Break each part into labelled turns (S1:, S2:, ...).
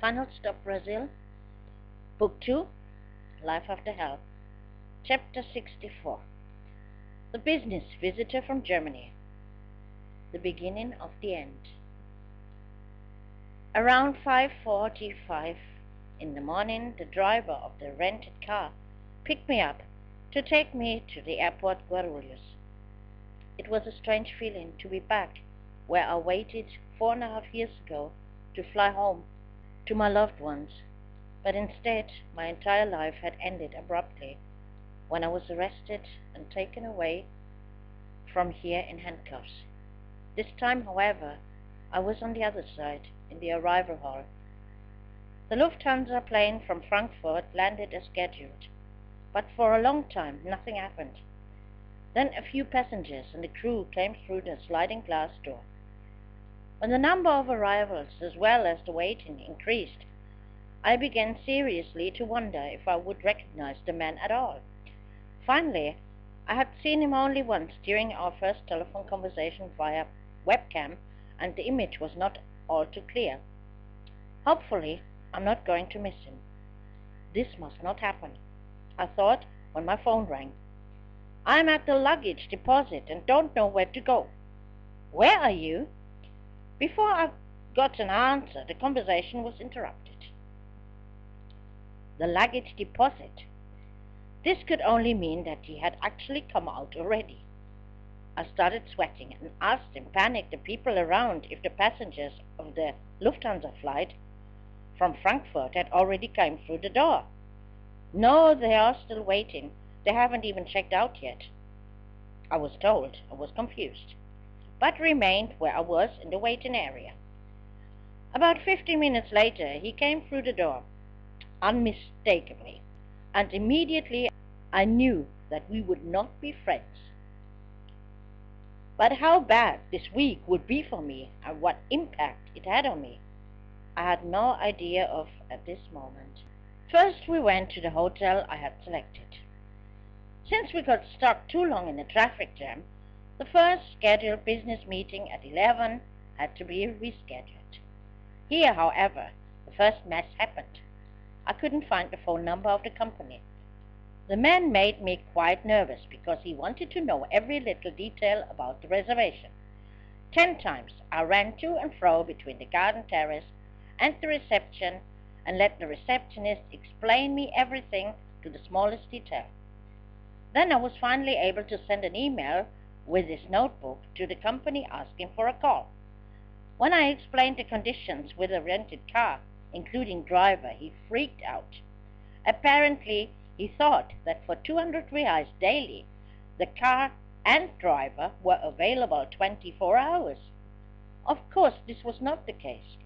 S1: Final Stop Brazil, Book 2, Life After Hell, Chapter 64. The Business Visitor from Germany. The Beginning of the End. Around 5:45 in the morning, the driver of the rented car picked me up to take me to the airport Guarulhos. It was a strange feeling to be back where I waited 4.5 years ago to fly home to my loved ones, but instead my entire life had ended abruptly when I was arrested and taken away from here in handcuffs. This time, however, I was on the other side, in the arrival hall. The Lufthansa plane from Frankfurt landed as scheduled, but for a long time nothing happened. Then a few passengers and the crew came through the sliding glass door. When the number of arrivals as well as the waiting increased, I began seriously to wonder if I would recognize the man at all. Finally, I had seen him only once during our first telephone conversation via webcam, and the image was not all too clear. Hopefully, I'm not going to miss him. This must not happen, I thought when my phone rang. I'm at the luggage deposit and don't know where to go. Where are you? Before I got an answer, the conversation was interrupted. The luggage deposit. This could only mean that he had actually come out already. I started sweating and asked in panic the people around if the passengers of the Lufthansa flight from Frankfurt had already come through the door. No, they are still waiting. They haven't even checked out yet. I was told. I was confused, but remained where I was in the waiting area. About 15 minutes later, he came through the door, unmistakably, and immediately I knew that we would not be friends. But how bad this week would be for me and what impact it had on me, I had no idea of at this moment. First, we went to the hotel I had selected. Since we got stuck too long in a traffic jam, the first scheduled business meeting at 11 had to be rescheduled. Here, however, the first mess happened. I couldn't find the phone number of the company. The man made me quite nervous because he wanted to know every little detail about the reservation. 10 times I ran to and fro between the garden terrace and the reception and let the receptionist explain me everything to the smallest detail. Then I was finally able to send an email with his notebook to the company asking for a call. When I explained the conditions with a rented car, including driver, he freaked out. Apparently, he thought that for 200 reais daily, the car and driver were available 24 hours. Of course, this was not the case.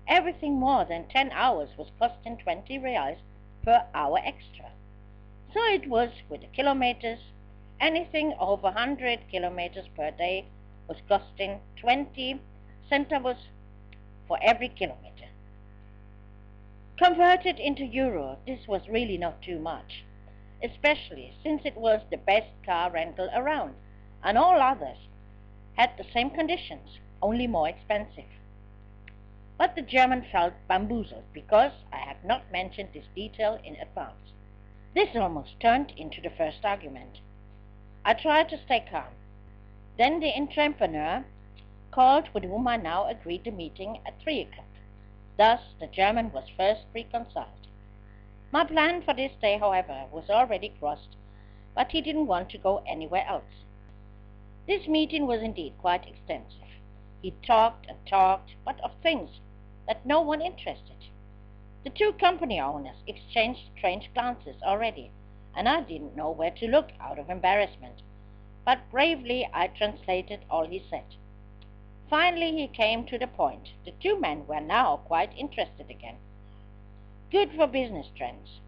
S1: Everything more than 10 hours was costing 20 reais per hour extra. So it was with the kilometers. Anything over 100 kilometers per day was costing 20 centavos for every kilometer. Converted into euro, this was really not too much, especially since it was the best car rental around, and all others had the same conditions, only more expensive. But the German felt bamboozled because I had not mentioned this detail in advance. This almost turned into the first argument. I tried to stay calm. Then the entrepreneur called with whom I now agreed the meeting at 3 o'clock. Thus, the German was first reconciled. My plan for this day, however, was already crossed, but he didn't want to go anywhere else. This meeting was indeed quite extensive. He talked and talked, but of things that no one interested. The two company owners exchanged strange glances already, and I didn't know where to look out of embarrassment, but bravely I translated all he said. Finally he came to the point. The two men were now quite interested again. Good for business trends.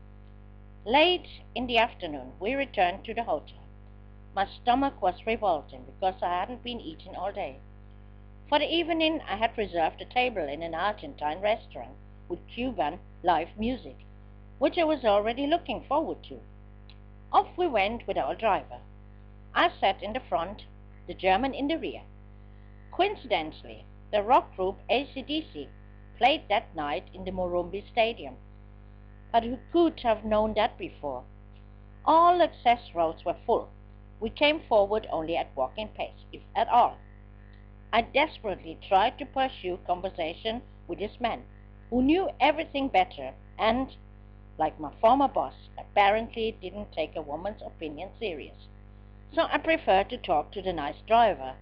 S1: Late in the afternoon we returned to the hotel. My stomach was revolting because I hadn't been eating all day. For the evening I had reserved a table in an Argentine restaurant with Cuban live music, which I was already looking forward to. Off we went with our driver. I sat in the front, the German in the rear. Coincidentally, the rock group AC/DC played that night in the Morumbi Stadium. But who could have known that before? All access roads were full. We came forward only at walking pace, if at all. I desperately tried to pursue conversation with this man, who knew everything better and, like my former boss, apparently didn't take a woman's opinion serious. So I preferred to talk to the nice driver,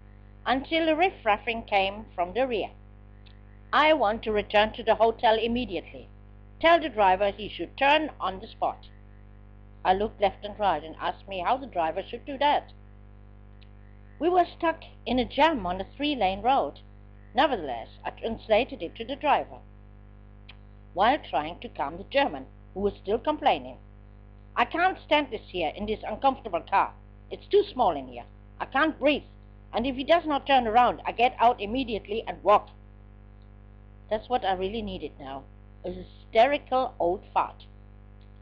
S1: until a riff-raffing came from the rear. "I want to return to the hotel immediately. Tell the driver he should turn on the spot." I looked left and right and asked me how the driver should do that. We were stuck in a jam on a 3-lane road. Nevertheless, I translated it to the driver, while trying to calm the German, who was still complaining. "I can't stand this here in this uncomfortable car. It's too small in here. I can't breathe, and if he does not turn around, I get out immediately and walk." That's what I really needed now, a hysterical old fart.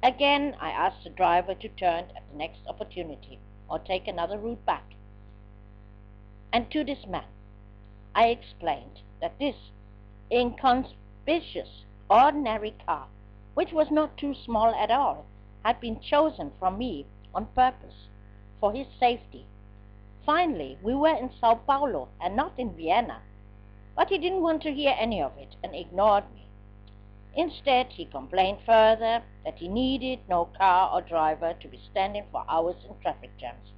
S1: Again, I asked the driver to turn at the next opportunity, or take another route back. And to this man, I explained that this inconspicuous, ordinary car, which was not too small at all, had been chosen from me on purpose, for his safety. Finally, we were in Sao Paulo and not in Vienna, but he didn't want to hear any of it and ignored me. Instead, he complained further that he needed no car or driver to be standing for hours in traffic jams.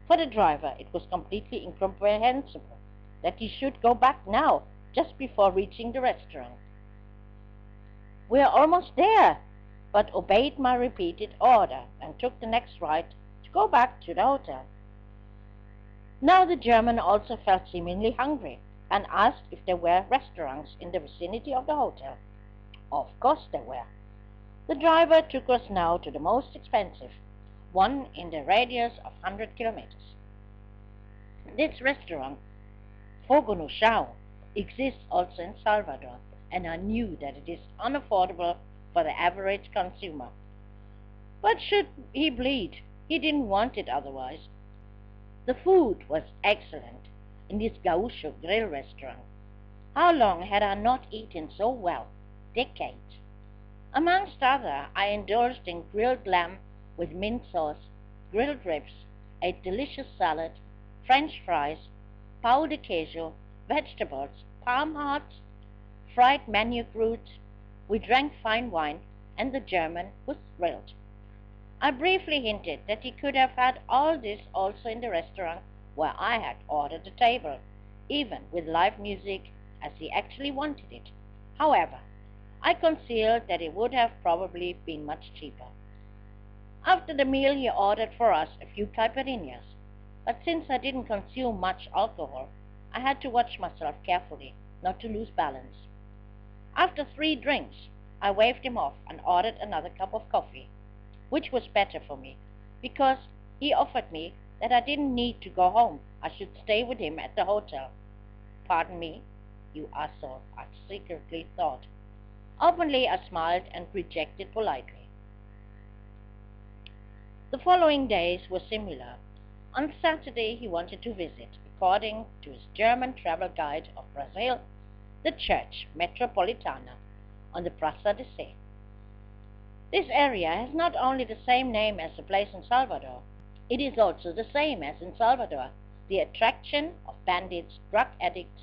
S1: For the driver, it was completely incomprehensible that he should go back now, just before reaching the restaurant. "We are almost there," but obeyed my repeated order and took the next right to go back to the hotel. Now the German also felt seemingly hungry and asked if there were restaurants in the vicinity of the hotel. Of course there were. The driver took us now to the most expensive, one in the radius of 100 kilometers. This restaurant, Fogo no Chão, exists also in Salvador, and I knew that it is unaffordable for the average consumer. But should he bleed? He didn't want it otherwise. The food was excellent in this Gaúcho grill restaurant. How long had I not eaten so well? Decades. Amongst other, I indulged in grilled lamb with mint sauce, grilled ribs, a delicious salad, French fries, pão de queijo, vegetables, palm hearts, fried manioc root. We drank fine wine, and the German was thrilled. I briefly hinted that he could have had all this also in the restaurant where I had ordered a table, even with live music, as he actually wanted it. However, I concealed that it would have probably been much cheaper. After the meal, he ordered for us a few caipirinhas, but since I didn't consume much alcohol, I had to watch myself carefully, not to lose balance. After 3 drinks, I waved him off and ordered another cup of coffee, which was better for me, because he offered me that I didn't need to go home. I should stay with him at the hotel. "Pardon me, you asshole," I secretly thought. Openly, I smiled and rejected politely. The following days were similar. On Saturday, he wanted to visit, according to his German travel guide of Brazil, the church Metropolitana on the Praça de Sé. This area has not only the same name as the place in Salvador, it is also the same as in Salvador, the attraction of bandits, drug addicts,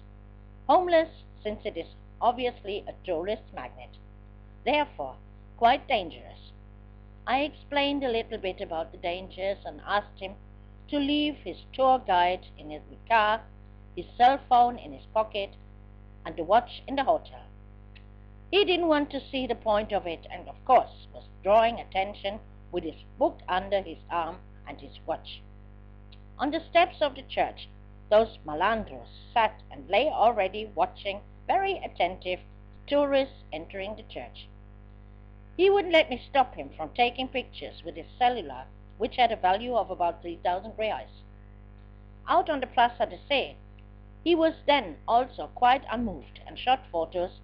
S1: homeless, since it is obviously a tourist magnet, therefore quite dangerous. I explained a little bit about the dangers and asked him to leave his tour guide in his car, his cell phone in his pocket, and the watch in the hotel. He didn't want to see the point of it, and of course was drawing attention with his book under his arm and his watch. On the steps of the church, those malandros sat and lay already watching, very attentive, the tourists entering the church. He wouldn't let me stop him from taking pictures with his cellular, which had a value of about 3,000 reais. Out on the Plaza de Sé, he was then also quite unmoved and shot photos,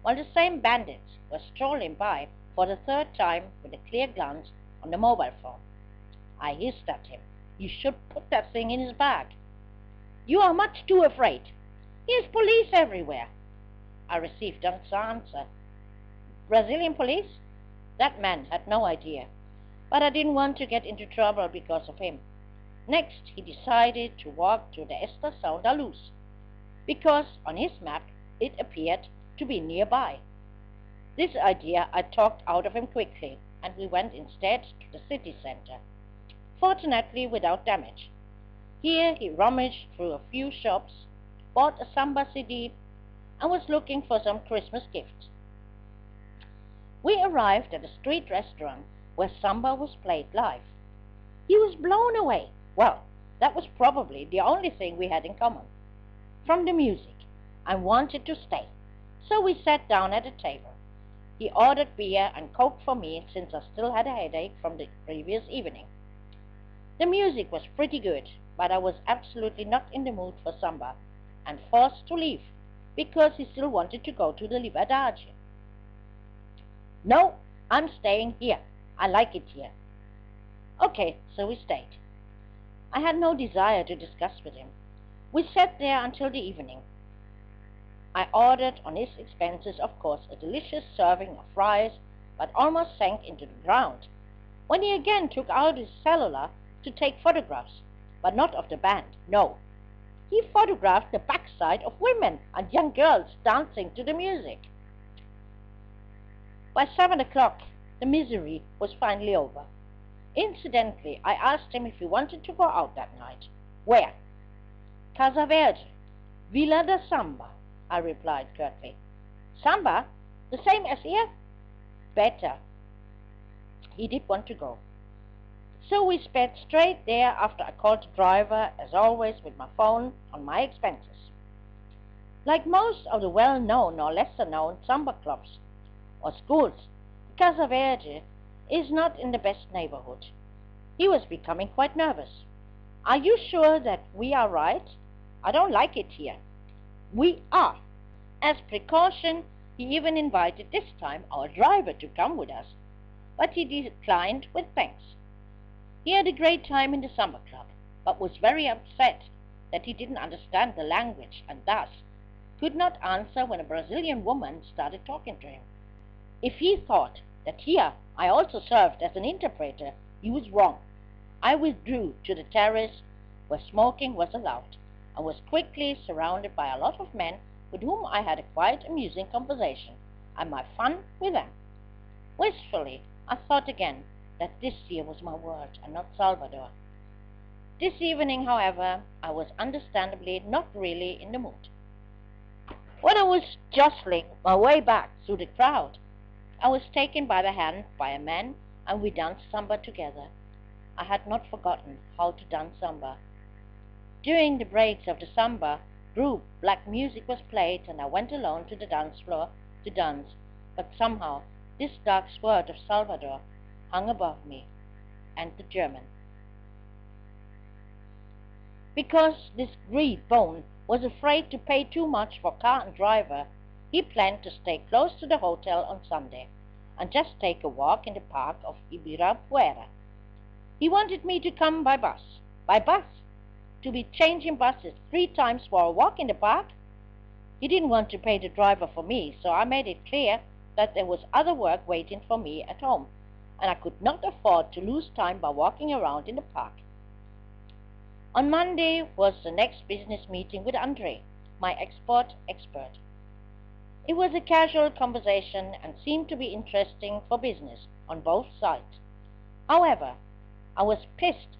S1: while the same bandits were strolling by for the 3rd time with a clear glance on the mobile phone. I hissed at him. He should put that thing in his bag. "You are much too afraid. Here's police everywhere." I received an answer. Brazilian police? That man had no idea. But I didn't want to get into trouble because of him. Next, he decided to walk to the Estação da Luz, because on his map it appeared to be nearby. This idea I talked out of him quickly, and we went instead to the city center, fortunately without damage. Here he rummaged through a few shops, bought a samba CD, and was looking for some Christmas gifts. We arrived at a street restaurant where samba was played live. He was blown away. Well, that was probably the only thing we had in common. From the music, I wanted to stay, so we sat down at a table. He ordered beer and Coke for me since I still had a headache from the previous evening. The music was pretty good, but I was absolutely not in the mood for samba and forced to leave because he still wanted to go to the Liberdade. No, I'm staying here. I like it here. Okay, so we stayed. I had no desire to discuss with him. We sat there until the evening. I ordered on his expenses, of course, a delicious serving of fries, but almost sank into the ground when he again took out his cellular to take photographs, but not of the band, no. He photographed the backside of women and young girls dancing to the music. By 7 o'clock, the misery was finally over. Incidentally, I asked him if he wanted to go out that night. Where? Casa Verde, Villa da Samba, I replied curtly. Samba? The same as here? Better. He did want to go. So we sped straight there after I called the driver, as always with my phone on my expenses. Like most of the well-known or lesser-known samba clubs or schools, Casa Verde is not in the best neighborhood. He was becoming quite nervous. Are you sure that we are right? I don't like it here. We are. As precaution, he even invited this time our driver to come with us, but he declined with thanks. He had a great time in the samba club, but was very upset that he didn't understand the language and thus could not answer when a Brazilian woman started talking to him. If he thought that here I also served as an interpreter, he was wrong. I withdrew to the terrace where smoking was allowed and was quickly surrounded by a lot of men with whom I had a quite amusing conversation and my fun with them. Wistfully, I thought again that this year was my world and not Salvador. This evening, however, I was understandably not really in the mood. When I was jostling my way back through the crowd, I was taken by the hand by a man and we danced samba together. I had not forgotten how to dance samba. During the breaks of the samba group, black music was played and I went alone to the dance floor to dance, but somehow this dark sword of Salvador hung above me, and the German. Because this greed bone was afraid to pay too much for car and driver, he planned to stay close to the hotel on Sunday and just take a walk in the park of Ibirapuera. He wanted me to come by bus. By bus? To be changing buses 3 times for a walk in the park? He didn't want to pay the driver for me, so I made it clear that there was other work waiting for me at home, and I could not afford to lose time by walking around in the park. On Monday was the next business meeting with Andre, my export expert. It was a casual conversation and seemed to be interesting for business on both sides. However, I was pissed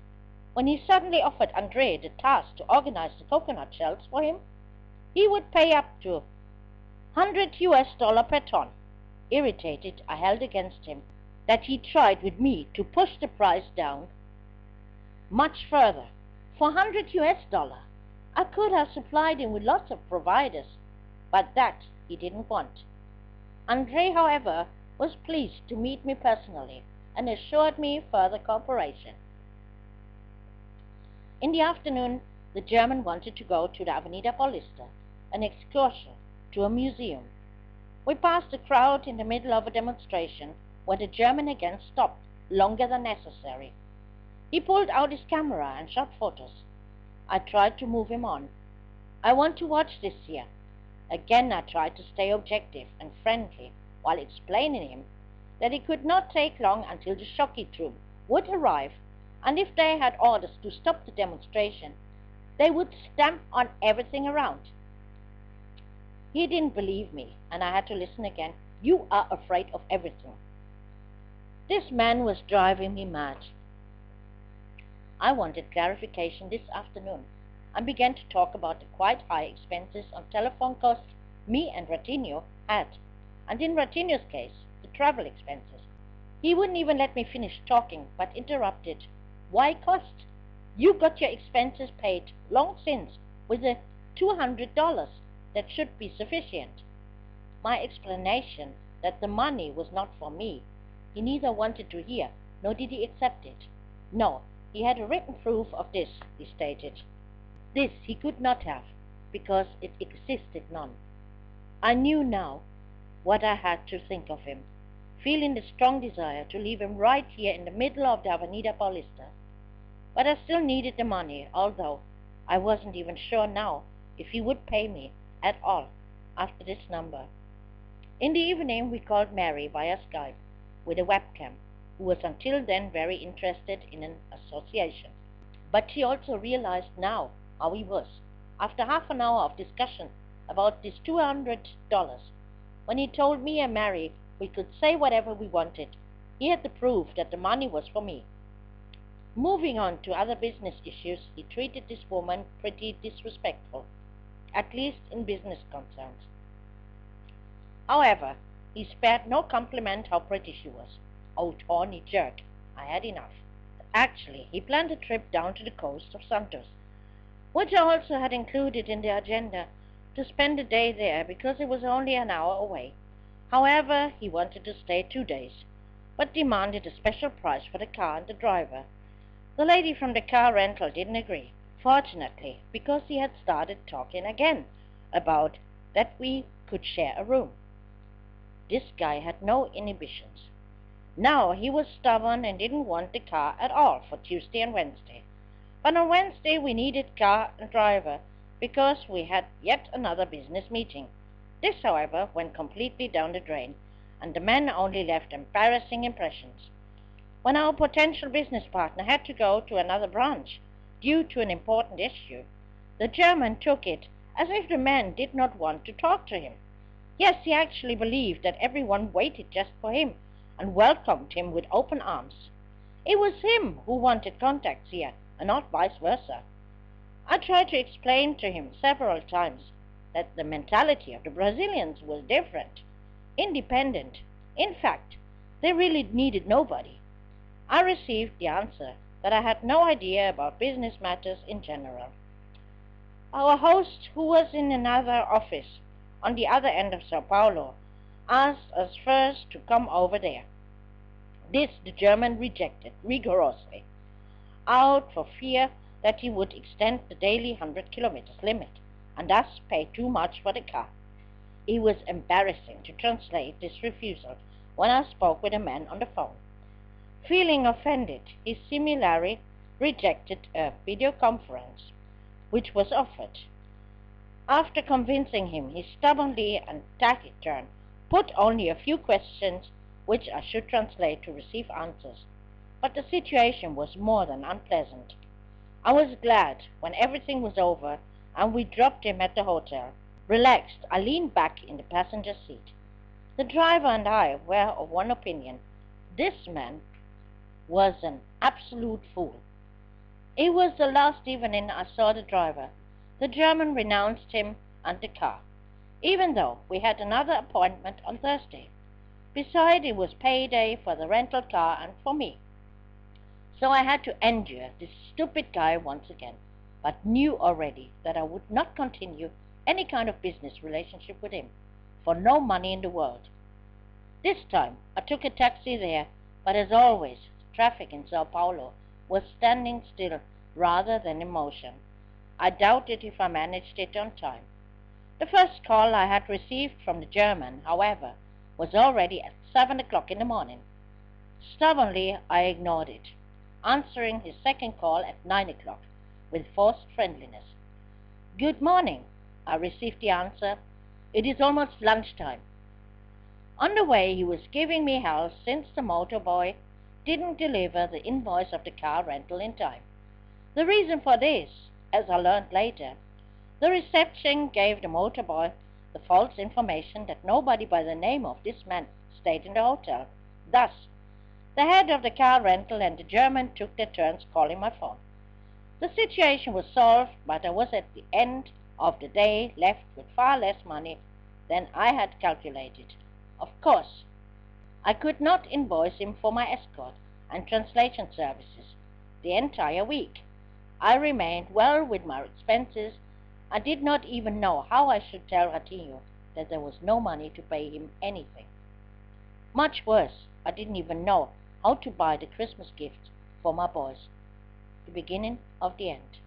S1: when he suddenly offered Andre the task to organize the coconut shells for him. He would pay up to $100 per ton. Irritated, I held against him that he tried with me to push the price down much further. For $100, I could have supplied him with lots of providers, but that he didn't want. Andre, however, was pleased to meet me personally and assured me further cooperation. In the afternoon, the German wanted to go to the Avenida Paulista, an excursion to a museum. We passed a crowd in the middle of a demonstration where the German again stopped longer than necessary. He pulled out his camera and shot photos. I tried to move him on. I want to watch this here. Again I tried to stay objective and friendly while explaining him that it could not take long until the shocky troop would arrive, and if they had orders to stop the demonstration, they would stamp on everything around. He didn't believe me, and I had to listen again. You are afraid of everything. This man was driving me mad. I wanted clarification this afternoon and began to talk about the quite high expenses on telephone costs me and Ratinho had, and in Ratinho's case, the travel expenses. He wouldn't even let me finish talking, but interrupted. Why cost? You got your expenses paid long since with the $200 that should be sufficient. My explanation that the money was not for me, he neither wanted to hear nor did he accept it. No, he had a written proof of this, he stated. This he could not have, because it existed none. I knew now what I had to think of him, feeling the strong desire to leave him right here in the middle of the Avenida Paulista. But I still needed the money, although I wasn't even sure now if he would pay me at all after this number. In the evening we called Mary via Skype with a webcam, who was until then very interested in an association. But she also realized now how he was, after half an hour of discussion about this $200. When he told me and Mary we could say whatever we wanted, he had the proof that the money was for me. Moving on to other business issues, he treated this woman pretty disrespectful, at least in business concerns. However, he spared no compliment how pretty she was. Oh, tawny jerk, I had enough. Actually, he planned a trip down to the coast of Santos, which I also had included in the agenda, to spend a day there because it was only an hour away. However, he wanted to stay 2 days, but demanded a special price for the car and the driver. The lady from the car rental didn't agree, fortunately, because he had started talking again about that we could share a room. This guy had no inhibitions. Now he was stubborn and didn't want the car at all for Tuesday and Wednesday. But on Wednesday we needed car and driver because we had yet another business meeting. This, however, went completely down the drain, and the man only left embarrassing impressions. When our potential business partner had to go to another branch due to an important issue, the German took it as if the man did not want to talk to him. Yes, he actually believed that everyone waited just for him and welcomed him with open arms. It was him who wanted contacts here, and not vice versa. I tried to explain to him several times that the mentality of the Brazilians was different, independent. In fact, they really needed nobody. I received the answer that I had no idea about business matters in general. Our host, who was in another office on the other end of Sao Paulo, asked us first to come over there. This the German rejected rigorously, out for fear that he would extend the daily 100 kilometers limit and thus pay too much for the car. It was embarrassing to translate this refusal when I spoke with a man on the phone. Feeling offended, he similarly rejected a video conference, which was offered. After convincing him, he stubbornly and taciturn put only a few questions which I should translate to receive answers. But the situation was more than unpleasant. I was glad when everything was over and we dropped him at the hotel. Relaxed, I leaned back in the passenger seat. The driver and I were of one opinion. This man was an absolute fool. It was the last evening I saw the driver. The German renounced him and the car, even though we had another appointment on Thursday. Besides, it was payday for the rental car and for me. So I had to endure this stupid guy once again, but knew already that I would not continue any kind of business relationship with him, for no money in the world. This time I took a taxi there, but as always, traffic in Sao Paulo was standing still rather than in motion. I doubted if I managed it on time. The first call I had received from the German, however, was already at 7 o'clock in the morning. Stubbornly, I ignored it, answering his second call at 9 o'clock with forced friendliness. "Good morning," I received the answer. It is almost lunchtime. On the way, he was giving me hell since the motor boy didn't deliver the invoice of the car rental in time. The reason for this, as I learned later, the reception gave the motor boy the false information that nobody by the name of this man stayed in the hotel. Thus, the head of the car rental and the German took their turns calling my phone. The situation was solved, but I was at the end of the day left with far less money than I had calculated. Of course, I could not invoice him for my escort and translation services the entire week. I remained well with my expenses. I did not even know how I should tell Ratinho that there was no money to pay him anything. Much worse, I didn't even know how to buy the Christmas gift for my boys. The beginning of the end.